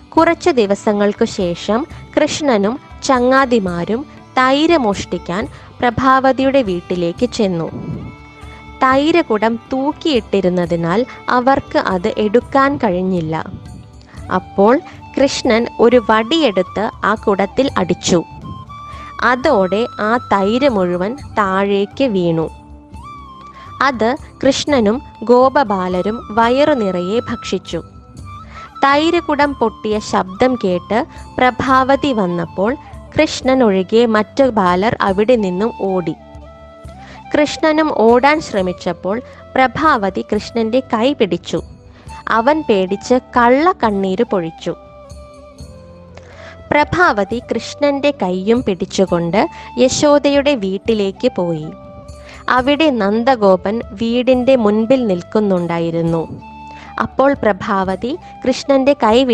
കുറച്ചു ദിവസങ്ങൾക്കു ശേഷം കൃഷ്ണനും ചങ്ങാതിമാരും തൈര് മോഷ്ടിക്കാൻ പ്രഭാവതിയുടെ വീട്ടിലേക്ക് ചെന്നു. തൈര് കുടം തൂക്കിയിട്ടിരുന്നതിനാൽ അവർക്ക് അത് എടുക്കാൻ കഴിഞ്ഞില്ല. അപ്പോൾ കൃഷ്ണൻ ഒരു വടിയെടുത്ത് ആ കുടത്തിൽ അടിച്ചു. അതോടെ ആ തൈര് മുഴുവൻ താഴേക്ക് വീണു. അത് കൃഷ്ണനും ഗോപബാലരും വയറു നിറയെ ഭക്ഷിച്ചു. തൈര് കുടം പൊട്ടിയ ശബ്ദം കേട്ട് പ്രഭാവതി വന്നപ്പോൾ കൃഷ്ണൻ ഒഴികെ മറ്റു ബാലർ അവിടെ നിന്നും ഓടി. കൃഷ്ണനും ഓടാൻ ശ്രമിച്ചപ്പോൾ പ്രഭാവതി കൃഷ്ണന്റെ കൈ പിടിച്ചു. അവൻ പേടിച്ച് കള്ളക്കണ്ണീര് പൊഴിച്ചു. പ്രഭാവതി കൃഷ്ണന്റെ കൈയും പിടിച്ചുകൊണ്ട് യശോദയുടെ വീട്ടിലേക്ക് പോയി. അവിടെ നന്ദഗോപൻ വീടിന്റെ മുൻപിൽ നിൽക്കുന്നുണ്ടായിരുന്നു. അപ്പോൾ പ്രഭാവതി കൃഷ്ണന്റെ കൈ